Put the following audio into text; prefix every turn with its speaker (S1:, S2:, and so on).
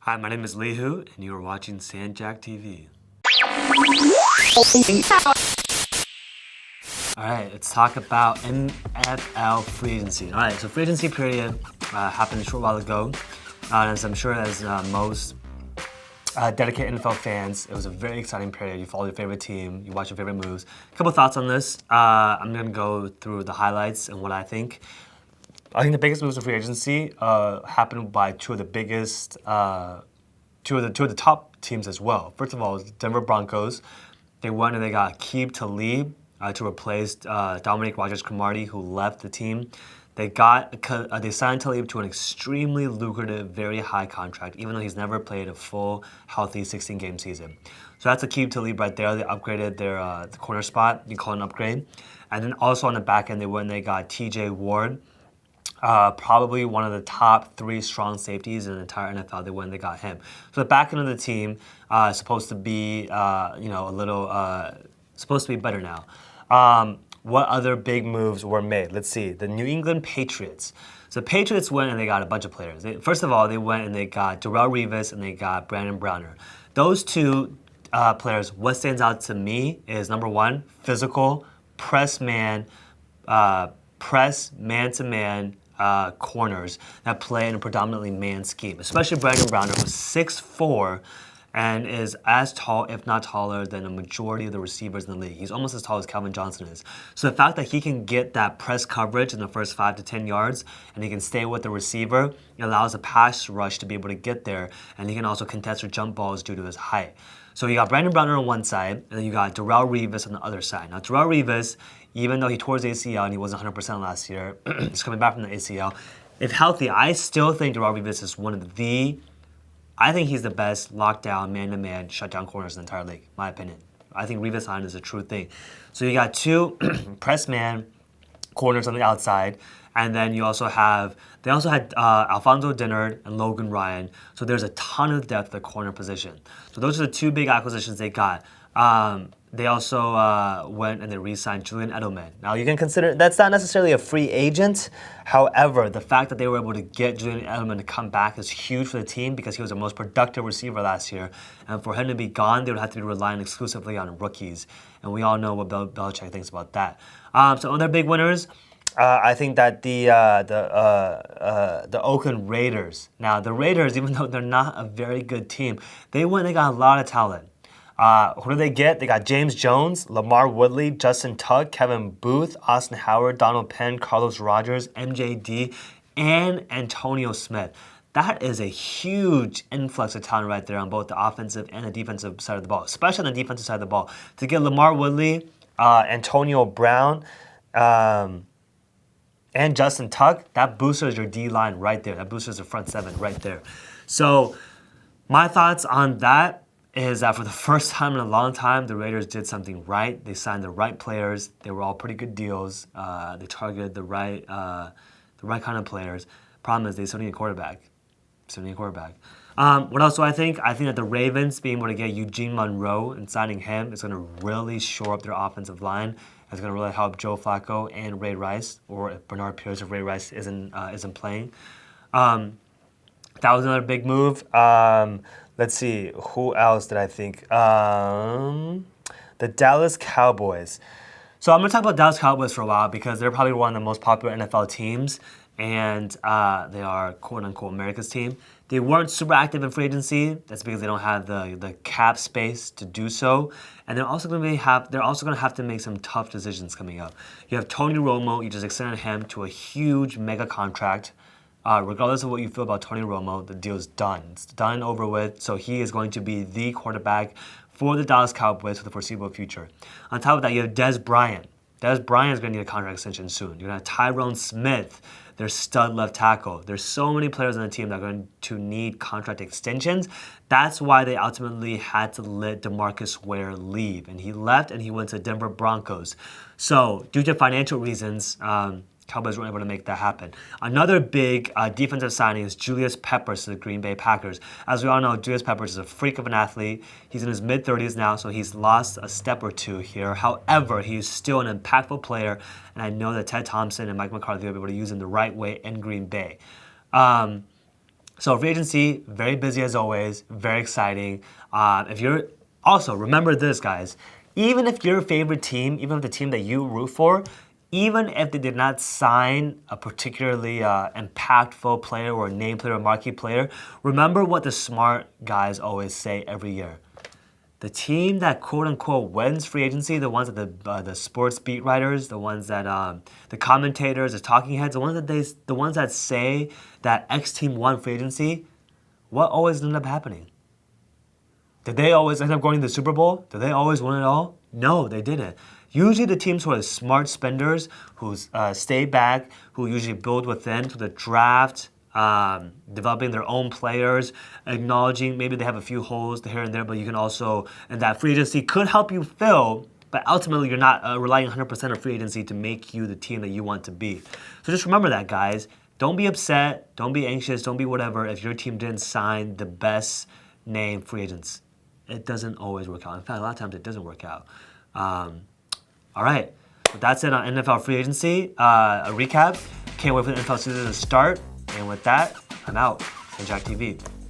S1: Hi, my name is Lihu, and you are watching SandJack TV. Alright, let's talk about NFL free agency. Alright, so free agency period happened a short while ago. As I'm sure as most dedicated NFL fans, it was a very exciting period. You follow your favorite team, you watch your favorite moves. A couple thoughts on this. I'm going to go through the highlights and what I think. I think the biggest moves of free agency happened by two of the biggest, two of the top teams as well. First of all, Denver Broncos. They went and they got Aqib Talib to replace Dominic Rodgers-Cromartie, who left the team. They signed Talib to an extremely lucrative, very high contract, even though he's never played a full, healthy 16-game season. So that's Aqib Talib right there. They upgraded their the corner spot. You call it an upgrade. And then also on the back end, they went and they got T.J. Ward. Probably one of the top 3 strong safeties in the entire NFL. They got him. So the back end of the team is supposed to be, supposed to be better now. What other big moves were made? Let's see. The New England Patriots. So the Patriots went and they got a bunch of players. First of all, they went and they got Darrelle Revis and they got Brandon Browner. Those two players, what stands out to me is number one, physical, press man-to-man corners that play in a predominantly man scheme. Especially Brandon Browner, who's 6'4", and is as tall, if not taller, than a majority of the receivers in the league. He's almost as tall as Calvin Johnson is. So the fact that he can get that press coverage in the first 5 to 10 yards, and he can stay with the receiver, it allows a pass rush to be able to get there, and he can also contest or jump balls due to his height. So you got Brandon Browner on one side, and then you got Darrelle Revis on the other side. Now, Darrelle Revis, even though he tore his ACL and he wasn't 100% last year, he's coming back from the ACL. If healthy, I still think Darrelle Revis is I think he's the best lockdown, man-to-man, shutdown corners in the entire league, my opinion. I think Revis line is a true thing. So you got 2 press man corners on the outside, and then they also had Alfonso Dennard and Logan Ryan. So there's a ton of depth at the corner position. So those are the 2 big acquisitions they got. They also went and they re-signed Julian Edelman. Now you can consider that's not necessarily a free agent. However, the fact that they were able to get Julian Edelman to come back is huge for the team because he was the most productive receiver last year. And for him to be gone, they would have to be relying exclusively on rookies. And we all know what Belichick thinks about that. So other big winners. I think that the Oakland Raiders. Now the Raiders, even though they're not a very good team, they got a lot of talent. Who do they get? They got James Jones, Lamar Woodley, Justin Tuck, Kevin Booth, Austin Howard, Donald Penn, Carlos Rogers, MJD, and Antonio Smith. That is a huge influx of talent right there on both the offensive and the defensive side of the ball, especially on the defensive side of the ball. To get Lamar Woodley, Antonio Brown, and Justin Tuck, that boosters your D-line right there. That boosters the front 7 right there. So my thoughts on that is that for the first time in a long time, the Raiders did something right. They signed the right players. They were all pretty good deals. They targeted the right kind of players. Problem is they still need a quarterback. What else do I think? I think that the Ravens being able to get Eugene Monroe and signing him is going to really shore up their offensive line. It's going to really help Joe Flacco and Ray Rice, or if Bernard Pierce if Ray Rice isn't playing. That was another big move. Let's see, who else did I think? The Dallas Cowboys. So I'm going to talk about Dallas Cowboys for a while because they're probably one of the most popular NFL teams, and they are quote-unquote America's team. They weren't super active in free agency. That's because they don't have the cap space to do so, and they're also going to have to make some tough decisions coming up. You have Tony Romo. You just extended him to a huge mega contract. Regardless of what you feel about Tony Romo, the deal's done. It's done and over with, so he is going to be the quarterback for the Dallas Cowboys for the foreseeable future. On top of that, you have Dez Bryant. Dez Bryant is going to need a contract extension soon. You're going to have Tyrone Smith, their stud left tackle. There's so many players on the team that are going to need contract extensions. That's why they ultimately had to let DeMarcus Ware leave. And he left and he went to Denver Broncos. So due to financial reasons, Cowboys weren't able to make that happen. Another big defensive signing is Julius Peppers to the Green Bay Packers. As we all know, Julius Peppers is a freak of an athlete. He's in his mid-30s now, so he's lost a step or 2 here. However, he is still an impactful player, and I know that Ted Thompson and Mike McCarthy will be able to use him the right way in Green Bay. So free agency, very busy as always, very exciting. If you're also remember this, guys. Even if your favorite team, even if the team that you root for, even if they did not sign a particularly impactful player or a name player or marquee player, remember what the smart guys always say every year. The team that quote unquote wins free agency, the ones that the sports beat writers, the ones that the commentators, the talking heads, the ones that say that X team won free agency, what always ended up happening? Did they always end up going to the Super Bowl? Did they always win it all? No, they didn't. Usually the teams who are smart spenders, who stay back, who usually build within through the draft, developing their own players, acknowledging maybe they have a few holes here and there, but you can also, and that free agency could help you fill, but ultimately you're not relying 100% on free agency to make you the team that you want to be. So just remember that, guys. Don't be upset, don't be anxious, don't be whatever if your team didn't sign the best name free agents. It doesn't always work out. In fact, a lot of times it doesn't work out. All right, but that's it on NFL free agency. A recap. Can't wait for the NFL season to start. And with that, I'm out. SandJack TV.